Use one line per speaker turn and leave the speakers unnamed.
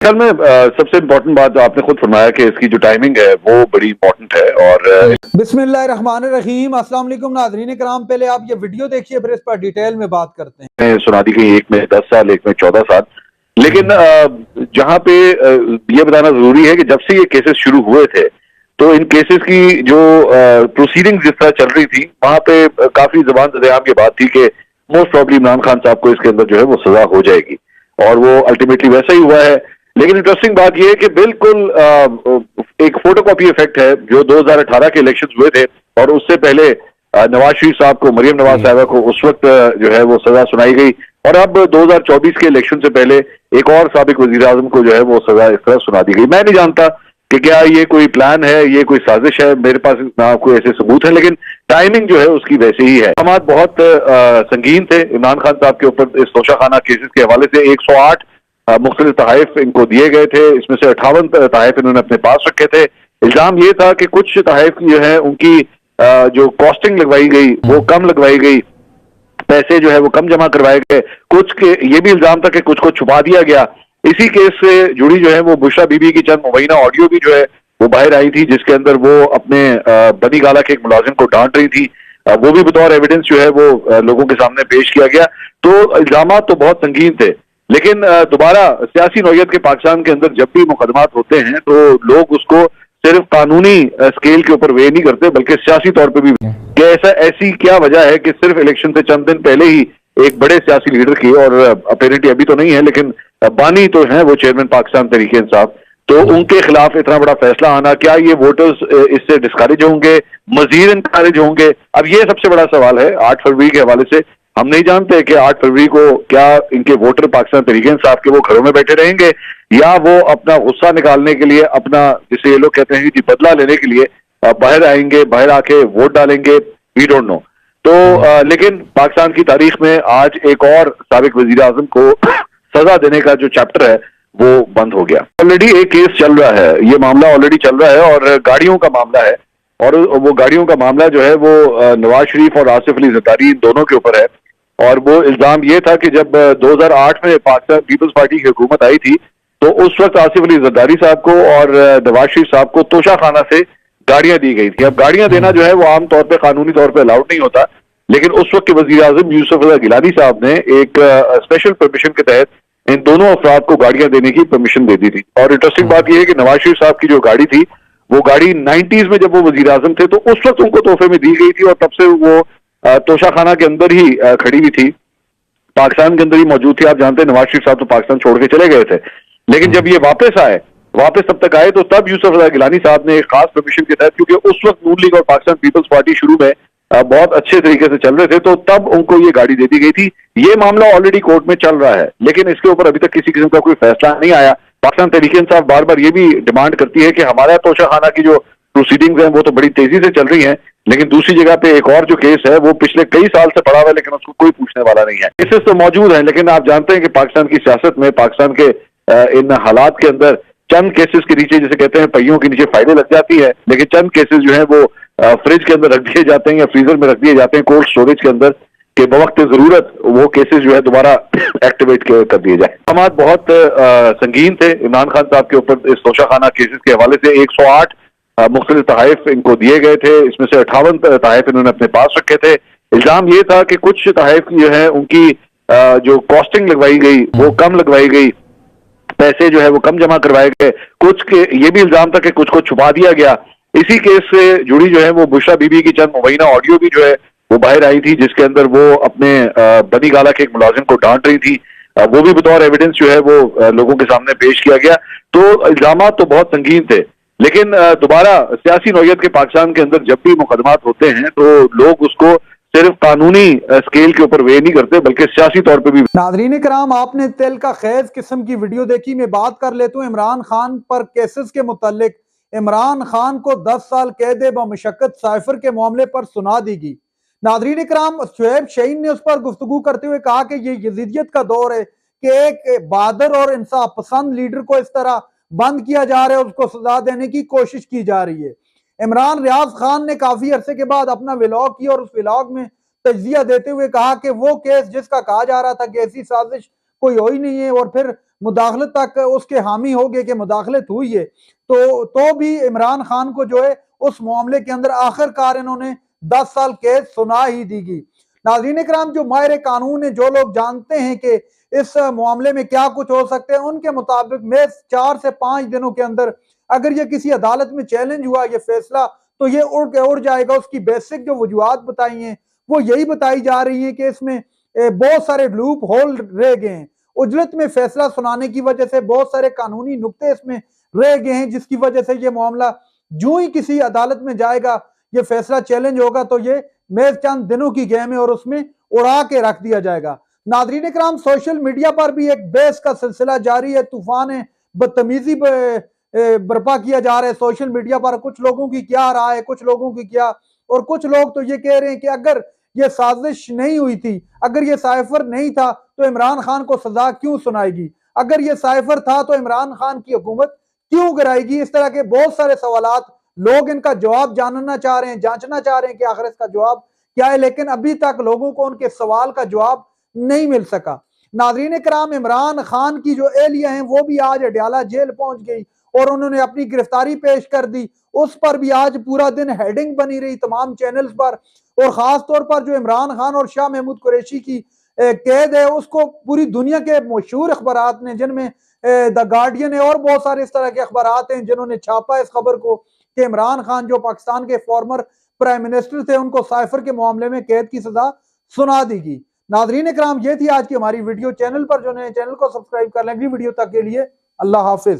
ख्याल में सबसे इम्पोर्टेंट बात जो आपने खुद फरमाया कि इसकी जो टाइमिंग है वो बड़ी इम्पोर्टेंट है और
बिस्मिल्लाहिर्रहमानिर्रहीम। अस्सलाम वालेकुम नाज़रीन कराम, पहले आप ये वीडियो देखिए फिर इस पर डिटेल में बात करते हैं।
सुना दी गई, एक में 10 साल, एक में 14 साल। लेकिन जहां पे ये बताना जरूरी है कि जब से ये केसेस शुरू हुए थे तो इन केसेस की जो प्रोसीडिंग जिस तरह चल रही थी वहां पे काफी जबान जदेआम ये बात थी कि मोस्ट प्रॉब्ली इमरान खान साहब को इसके अंदर जो है वो सजा हो जाएगी और वो अल्टीमेटली वैसा ही हुआ है। लेकिन इंटरेस्टिंग बात यह है कि बिल्कुल एक फोटोकॉपी इफेक्ट है जो 2018 के इलेक्शंस हुए थे और उससे पहले नवाज शरीफ साहब को, मरियम नवाज साहबा को उस वक्त जो है वो सजा सुनाई गई और अब 2024 के इलेक्शन से पहले एक और साबिक वजीर आजम को जो है वो सजा इस तरह सुना दी गई। मैं नहीं जानता कि क्या ये कोई प्लान है, ये कोई साजिश है, मेरे पास ना कोई ऐसे सबूत है, लेकिन टाइमिंग जो है उसकी वैसे ही है। इल्जामात बहुत संगीन थे इमरान खान साहब के ऊपर इस तोशाखाना केसेस के हवाले से। 108 मुख्तलिफ तहाइफ इनको दिए गए थे, इसमें से 58 तहाइफ इन्होंने अपने पास रखे थे। इल्जाम ये था कि कुछ तहाइफ जो है उनकी जो कॉस्टिंग लगवाई गई वो कम लगवाई गई, पैसे जो है वो कम जमा करवाए गए। कुछ के ये भी इल्जाम था कि कुछ को छुपा दिया गया। इसी केस से जुड़ी जो है वो बुशरा बीबी की चंद मुबैना ऑडियो भी जो है वो बाहर आई थी, जिसके अंदर वो अपने बनी गाला के एक मुलाजिम को डांट रही थी। वो भी बतौर एविडेंस जो है वो लोगों के सामने पेश किया गया। तो इल्जाम तो बहुत संगीन थे, लेकिन दोबारा सियासी नौयत के पाकिस्तान के अंदर जब भी मुकदमात होते हैं तो लोग उसको सिर्फ कानूनी स्केल के ऊपर वे नहीं करते बल्कि सियासी तौर पे भी कि ऐसी क्या वजह है कि सिर्फ इलेक्शन से चंद दिन पहले ही एक बड़े सियासी लीडर की, और अपेरेंटली अभी तो नहीं है लेकिन बानी तो है वो चेयरमैन पाकिस्तान तहरीक इंसाफ, तो उनके खिलाफ इतना बड़ा फैसला आना, क्या ये वोटर्स इससे डिस्करेज होंगे, मजीद इनकरेज होंगे? अब ये सबसे बड़ा सवाल है 8 फरवरी के हवाले से। हम नहीं जानते कि 8 फरवरी को क्या इनके वोटर पाकिस्तान तहरीक इंसाफ के वो घरों में बैठे रहेंगे या वो अपना गुस्सा निकालने के लिए, अपना जिसे ये लोग कहते हैं कि बदला लेने के लिए बाहर आएंगे, बाहर आके वोट डालेंगे। We don't know. तो लेकिन पाकिस्तान की तारीख में आज एक और साबिक वजीर आजम को सजा देने का जो चैप्टर है वो बंद हो गया। ऑलरेडी एक केस चल रहा है, ये मामला ऑलरेडी चल रहा है और गाड़ियों का मामला है, और वो गाड़ियों का मामला जो है वो नवाज शरीफ और आसिफ अली जरदारी दोनों के ऊपर है। और वो इल्जाम ये था कि जब 2008 में पाकिस्तान पीपल्स पार्टी की हुकूमत आई थी तो उस वक्त आसिफ अली जरदारी साहब को और नवाज शरीफ साहब को तोशाखाना से गाड़ियां दी गई थी। अब गाड़ियां देना जो है वो आमतौर पर कानूनी तौर पर अलाउड नहीं होता, लेकिन उस वक्त के वजीर आजम यूसुफ गिलानी साहब ने एक स्पेशल परमिशन के तहत इन दोनों अफराद को गाड़ियां देने की परमिशन दे दी थी। और इंटरेस्टिंग बात यह है कि नवाज शरीफ साहब की जो गाड़ी थी वो गाड़ी 90s में जब वो वजीर आजम थे तो उस वक्त उनको तोहफे में दी गई थी और तब से वो तोशाखाना के अंदर ही खड़ी हुई थी, पाकिस्तान के अंदर ही मौजूद थी। आप जानते हैं नवाज शरीफ साहब तो पाकिस्तान छोड़ के चले गए थे, लेकिन जब ये वापस तब तक आए तो तब यूसुफ गिलानी साहब ने एक खास परमिशन के तहत, क्योंकि उस वक्त नून लीग और पाकिस्तान पीपल्स पार्टी शुरू में बहुत अच्छे तरीके से चल रहे थे, तो तब उनको ये गाड़ी दे दी गई थी। ये मामला ऑलरेडी कोर्ट में चल रहा है, लेकिन इसके ऊपर अभी तक किसी किस्म का कोई फैसला नहीं आया। पाकिस्तान तहरीक इंसाफ बार बार ये भी डिमांड करती है कि हमारा तोशाखाना की जो प्रोसीडिंग्स हैं वो तो बड़ी तेजी से चल रही हैं, लेकिन दूसरी जगह पे एक और जो केस है वो पिछले कई साल से पड़ा हुआ है लेकिन उसको कोई पूछने वाला नहीं है। केसेस तो मौजूद हैं, लेकिन आप जानते हैं कि पाकिस्तान की सियासत में, पाकिस्तान के इन हालात के अंदर चंद केसेस के नीचे, जिसे कहते हैं पहियों के नीचे फाइलें लग जाती है, लेकिन चंद केसेस जो है वो फ्रिज के अंदर रख दिए जाते हैं या फ्रीजर में रख दिए जाते हैं कोल्ड स्टोरेज के अंदर, कि बवक्त जरूरत वो केसेस जो है दोबारा एक्टिवेट कर दिए जाए। इल्जामात बहुत संगीन थे इमरान खान साहब के ऊपर इस तोशाखाना केसेस के हवाले से। 108 मुख्तलिफ तहाइफ इनको दिए गए थे, इसमें से 58 तहाइफ इन्होंने अपने पास रखे थे। इल्जाम ये था कि कुछ तहाइफ जो है उनकी जो कॉस्टिंग लगवाई गई वो कम लगवाई गई, पैसे जो है वो कम जमा करवाए गए। कुछ के ये भी इल्जाम था कि कुछ को छुपा दिया गया। इसी केस से जुड़ी जो है वो बुशरा बीबी की चंद मुबैना ऑडियो भी जो है वो बाहर आई थी, जिसके अंदर वो अपने बनी गाला के एक मुलाजिम को डांट रही थी। वो भी बतौर एविडेंस जो है वो लोगों के सामने पेश किया गया। तो इल्जाम तो बहुत संगीन थे, लेकिन दोबारा सियासी नौयत के पाकिस्तान के अंदर जब भी मुकदमात होते हैं तो लोग उसको सिर्फ कानूनी स्केल के ऊपर वे नहीं करते बल्कि सियासी तौर पे भी।
नाज़रीन कराम, आपने तेल का खैज किस्म की वीडियो देखी। मैं बात कर लेता हूँ इमरान खान पर केसेस के मुतालिक। इमरान खान को 10 साल कैद बमुशक्कत साइफर के मामले पर सुना दी गई। नाज़रीन कराम, शुएब शाहीन ने उस पर गुफ्तगू करते हुए कहा कि ये यजीदियत का दौर है कि एक बहादुर और इंसाफ पसंद लीडर को इस तरह बंद किया जा रहा है, उसको सजा देने की कोशिश की जा रही है। इमरान रियाज खान ने काफी अरसे के बाद अपना व्लॉग किया और उस व्लॉग में तजिया देते हुए कहा कि वो केस जिसका कहा जा रहा था कि ऐसी साजिश कोई हो ही नहीं है, और फिर मुदाखलत तक उसके हामी हो गए कि मुदाखलत हुई है, तो भी इमरान खान को जो है उस मामले के अंदर आखिरकार इन्होंने 10 साल कैद सुना ही दीगी। नाज़रीन इकराम, जो माहिर कानून है, जो लोग जानते हैं कि इस मामले में क्या कुछ हो सकते हैं, उनके मुताबिक मैं 4 से 5 दिनों के अंदर अगर ये किसी अदालत में चैलेंज हुआ ये फैसला, तो ये उड़ जाएगा। उसकी बेसिक जो वजूहात बताई हैं वो यही बताई जा रही है कि इसमें बहुत सारे लूप होल रह गए हैं। उजलत में फैसला सुनाने की वजह से बहुत सारे कानूनी नुक्ते इसमें रह गए हैं, जिसकी वजह से ये मामला जो ही किसी अदालत में जाएगा, ये फैसला चैलेंज होगा, तो ये महज चंद दिनों की गेम है और उसमें उड़ा के रख दिया जाएगा। नाज़रीन इकराम, सोशल मीडिया पर भी एक बहस का सिलसिला जारी है, तूफान है, बदतमीजी बर्पा किया जा रहा है सोशल मीडिया पर। कुछ लोगों की क्या राय है, कुछ लोगों की क्या, और कुछ लोग तो ये कह रहे हैं कि अगर ये साजिश नहीं हुई थी, अगर ये साइफर नहीं था, तो इमरान खान को सजा क्यों सुनाएगी? अगर ये साइफर था तो इमरान खान की हुकूमत क्यों गिराएगी? इस तरह के बहुत सारे सवालात, लोग इनका जवाब जानना चाह रहे हैं, जांचना चाह रहे हैं कि आखिर इसका जवाब क्या है, लेकिन अभी तक लोगों को उनके सवाल का जवाब नहीं मिल सका। नाज़रीन इकराम, इमरान खान की जो एहलिया हैं वो भी आज अडयाला जेल पहुंच गई और उन्होंने अपनी गिरफ्तारी पेश कर दी। उस पर भी आज पूरा दिन हेडिंग बनी रही तमाम चैनल्स पर, और खास तौर पर जो इमरान खान और शाह महमूद कुरैशी की कैद है, उसको पूरी दुनिया के मशहूर अखबारात ने, जिनमें द गार्डियन है और बहुत सारे इस तरह के अखबारात हैं, जिन्होंने छापा इस खबर को कि इमरान खान जो पाकिस्तान के फॉर्मर प्राइम मिनिस्टर थे, उनको साइफर के मामले में कैद की सजा सुना दी गई। नाज़रीन इकराम, ये थी आज की हमारी वीडियो। चैनल पर जो नए, चैनल को सब्सक्राइब कर लें। अगली वीडियो तक के लिए अल्लाह हाफिज।